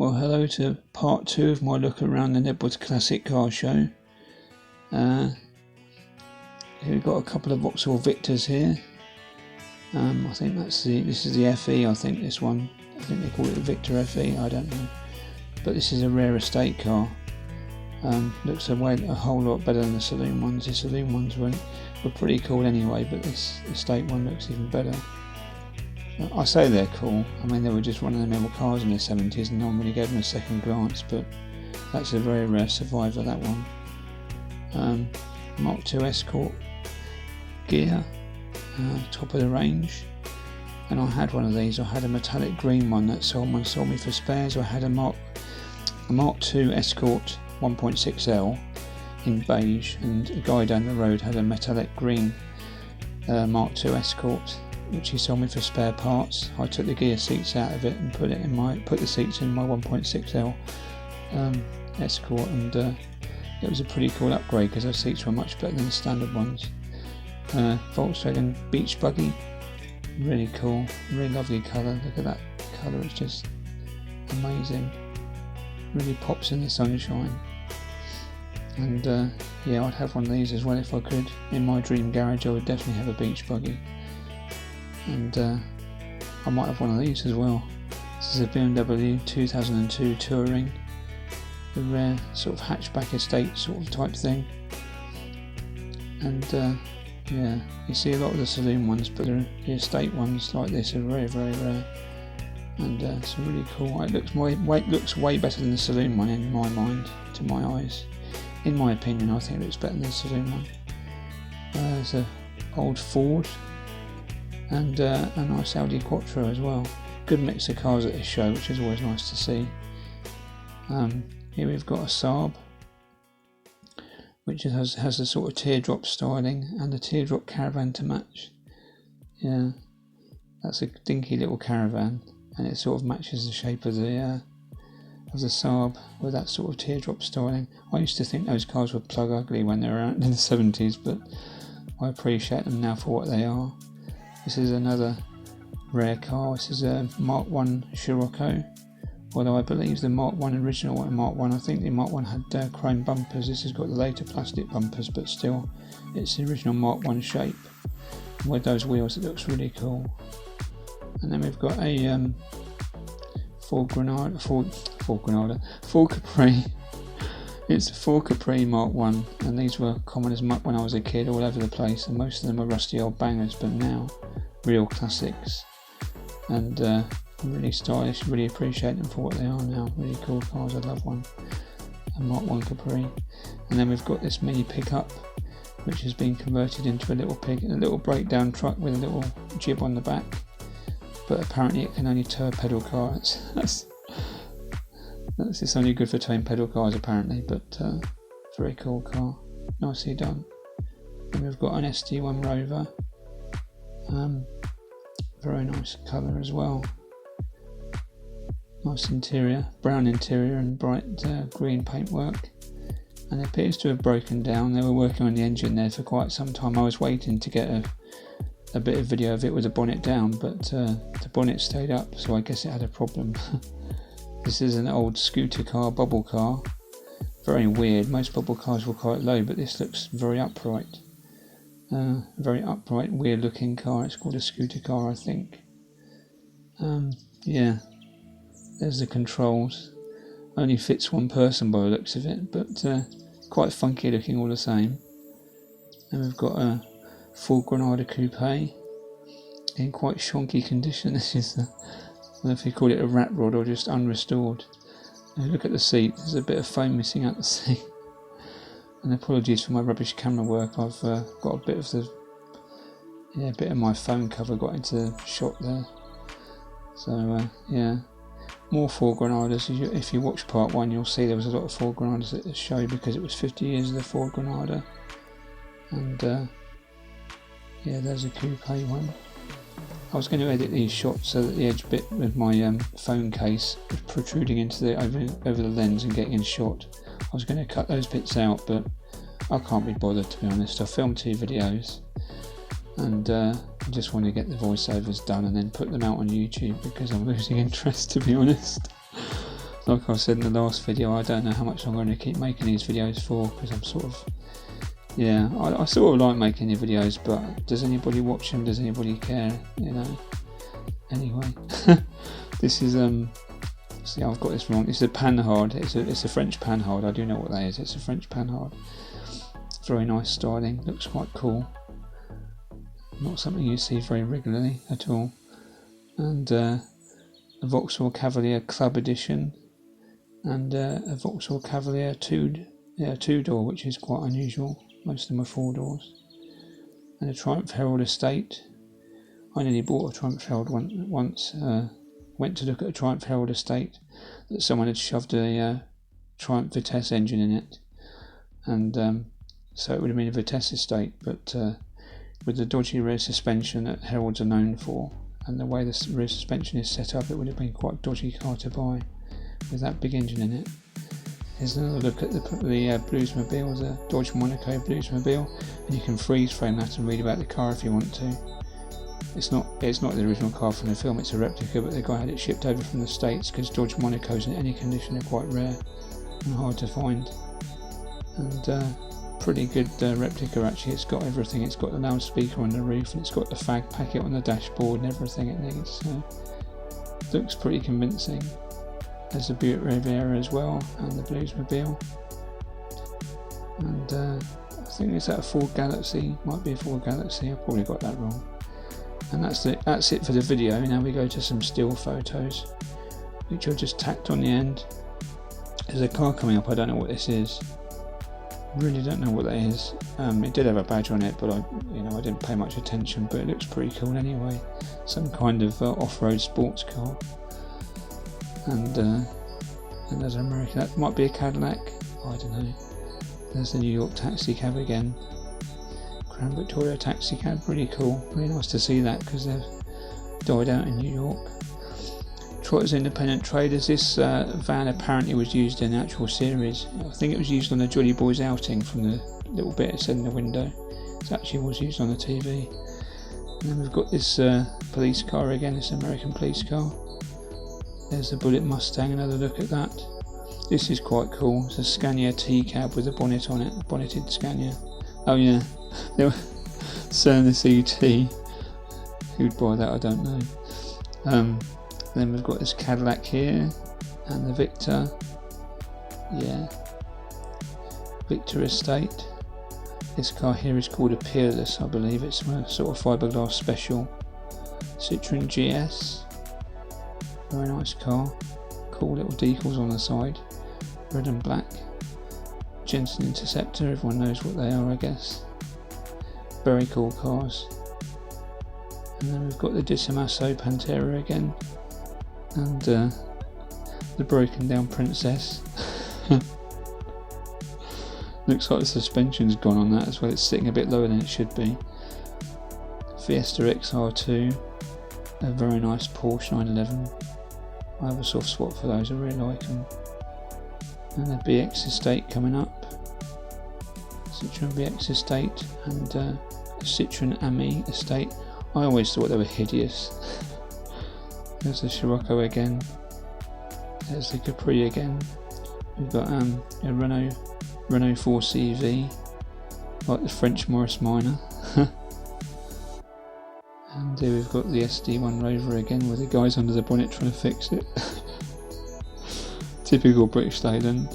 Well, hello to part 2 of my look around the Knebworth Classic Car Show. Here we've got a couple of Vauxhall Victors here. I think this is the FE, I think this one. I think they call it the Victor FE, I don't know. But this is a rare estate car. Looks a whole lot better than the saloon ones. The saloon ones were pretty cool anyway, but this estate one looks even better. I say they're cool. I mean, they were just run-of-the-mill cars in the 70s and no one really gave them a second glance, but that's a very rare survivor, that one. Mark II Escort gear, top of the range. And I had one of these. I had a metallic green one that someone sold me for spares. I had a Mark II Escort 1.6L in beige, and a guy down the road had a metallic green Mark II Escort, which he sold me for spare parts. I took the gear seats out of it and put the seats in my 1.6L Escort, and it was a pretty cool upgrade because those seats were much better than the standard ones. Volkswagen Beach Buggy, really cool, really lovely colour. Look at that colour, it's just amazing. Really pops in the sunshine. And yeah, I'd have one of these as well if I could. In my dream garage I would definitely have a beach buggy. And I might have one of these as well. This is a BMW 2002 Touring, the rare sort of hatchback estate sort of type thing. And yeah, you see a lot of the saloon ones, but the estate ones like this are very, very rare. And it's really cool. It looks way better than the saloon one in my mind, to my eyes. In my opinion, I think it looks better than the saloon one. There's an old Ford and a nice Audi Quattro as well. Good mix of cars at this show, which is always nice to see. Here we've got a Saab, which has a sort of teardrop styling and a teardrop caravan to match. Yeah, that's a dinky little caravan, and it sort of matches the shape of the Saab with that sort of teardrop styling. I used to think those cars were plug ugly when they were out in the 70s, but I appreciate them now for what they are. This is another rare car. This is a Mark I Scirocco, although I believe the Mark I original and Mark I, I think the Mark I had chrome bumpers. This has got the later plastic bumpers, but still it's the original Mark I shape. And with those wheels it looks really cool. And then we've got a Ford Capri. It's a Ford Capri Mark I, and these were common as muck when I was a kid, all over the place, and most of them were rusty old bangers, but now real classics, and really stylish. Really appreciate them for what they are now. Really cool cars. I love one, a Mark I Capri. And then we've got this mini pickup, which has been converted into a little breakdown truck with a little jib on the back, but apparently it can only tow a pedal car. It's only good for towing pedal cars apparently, but very cool car, nicely done. And we've got an SD1 Rover, very nice colour as well. Nice interior, brown interior and bright green paintwork. And it appears to have broken down. They were working on the engine there for quite some time. I was waiting to get a bit of video of it with the bonnet down, but the bonnet stayed up, so I guess it had a problem. This is an old scooter car, bubble car. Very weird. Most bubble cars were quite low, but this looks very upright. Very upright, weird looking car. It's called a scooter car, I think. Yeah, there's the controls. Only fits one person by the looks of it, but quite funky looking all the same. And we've got a Ford Granada Coupe in quite shonky condition. This is I don't know if you call it a rat rod or just unrestored. Look at the seat, there's a bit of foam missing out the seat. And apologies for my rubbish camera work. I've got a bit of my phone cover got into the shot there. So yeah, more Ford Granadas. If you watch part 1, you'll see there was a lot of Ford Granadas at the show because it was 50 years of the Ford Granada. And yeah, there's a coupe one. I was going to edit these shots so that the edge bit of my phone case was protruding into over the lens and getting in shot. I was going to cut those bits out, but I can't be bothered, to be honest. I filmed 2 videos and I just want to get the voiceovers done and then put them out on YouTube because I'm losing interest, to be honest. like I said in the last video, I don't know how much I'm going to keep making these videos for, because I'm sort of, yeah, I sort of like making the videos, but does anybody watch them? Does anybody care? You know. Anyway, this is see, I've got this wrong. It's a panhard. It's a French panhard. I do know what that is. It's a French panhard. Very nice styling. Looks quite cool. Not something you see very regularly at all. And a Vauxhall Cavalier Club Edition, and a Vauxhall Cavalier two-door, which is quite unusual. Most of them are 4 doors. And a Triumph Herald Estate. I nearly bought a Triumph Herald once. Went to look at a Triumph Herald Estate that someone had shoved a Triumph Vitesse engine in it, and so it would have been a Vitesse Estate, but with the dodgy rear suspension that Heralds are known for, and the way the rear suspension is set up, it would have been quite a dodgy car to buy with that big engine in it. Here's another look at the Bluesmobile, the Dodge Monaco Bluesmobile, and you can freeze frame that and read about the car if you want to. It's not the original car from the film, it's a replica, but the guy had it shipped over from the States because Dodge Monacos in any condition are quite rare and hard to find. And pretty good replica actually. It's got everything. It's got the loudspeaker on the roof, and it's got the fag packet on the dashboard and everything it needs. So looks pretty convincing. There's the Buick Riviera as well, and the Bluesmobile. And I think it's a Ford Galaxy. Might be a Ford Galaxy. I probably got that wrong. And that's it for the video. Now we go to some still photos, which are just tacked on the end. There's a car coming up. I don't know what this is. Really don't know what that is. It did have a badge on it, but I didn't pay much attention. But it looks pretty cool anyway. Some kind of off-road sports car. And there's an American. That might be a Cadillac. I don't know. There's the New York taxi cab again. Crown Victoria taxi cab, really cool. Really nice to see that because they've died out in New York. Trotter's Independent Traders. This van apparently was used in the actual series. I think it was used on the Jolly Boys outing from the little bit it said in the window. It actually was used on the TV. And then we've got this police car again, this American police car. There's the Bullet Mustang, another look at that. This is quite cool. It's a Scania T-cab with a bonnet on it, a bonneted Scania. Oh yeah, they were selling this ET. Who'd buy that? I don't know. Then we've got this Cadillac here, and the Victor. Yeah, Victor Estate. This car here is called a Peerless, I believe. It's a sort of fiberglass special. Citroen GS. Very nice car. Cool little decals on the side. Red and black. Jensen Interceptor, everyone knows what they are, I guess. Very cool cars. And then we've got the Disamasso Pantera again. And the broken down Princess. Looks like the suspension's gone on that as well. It's sitting a bit lower than it should be. Fiesta XR2. A very nice Porsche 911. I have a soft spot for those, I really like them. And the BX Estate coming up. Citroen BX Estate and a Citroen Ami Estate. I always thought they were hideous. There's the Scirocco again. There's the Capri again. We've got a Renault 4CV, like the French Morris Minor. And here we've got the SD1 Rover again, with the guys under the bonnet trying to fix it. Typical British Leyland.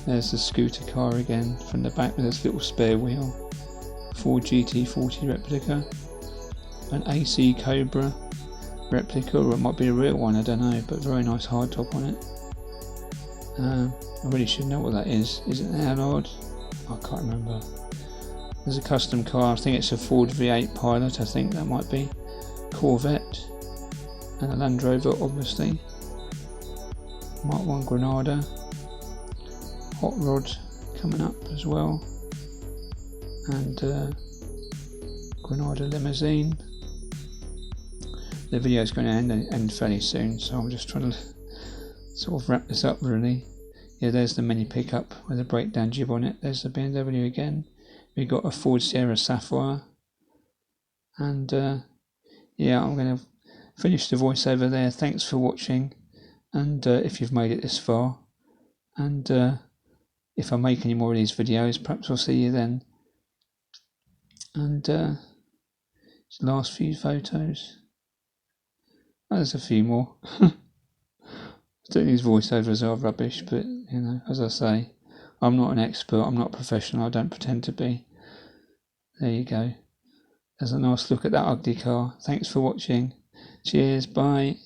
There's the scooter car again from the back with this little spare wheel. Ford GT40 replica. An AC Cobra replica, or it might be a real one, I don't know, but very nice hardtop on it. I really should know what that is. Is it an Allard? I can't remember. There's a custom car, I think it's a Ford V8 Pilot, I think that might be. Corvette. And a Land Rover, obviously. Mark 1 Granada. Hot Rod coming up as well. And Granada Limousine. The video is going to end fairly soon, so I'm just trying to sort of wrap this up really. Yeah, there's the mini pickup with a breakdown jib on it. There's the BMW again. We got a Ford Sierra Sapphire. And yeah, I'm going to finish the voiceover there. Thanks for watching. and if you've made it this far, and if I make any more of these videos, perhaps I'll see you then. And last few photos. Oh, there's a few more. I think these voiceovers are rubbish, but you know, as I say, I'm not an expert, I'm not a professional, I don't pretend to be. There you go. There's a nice look at that ugly car. Thanks for watching. Cheers, bye.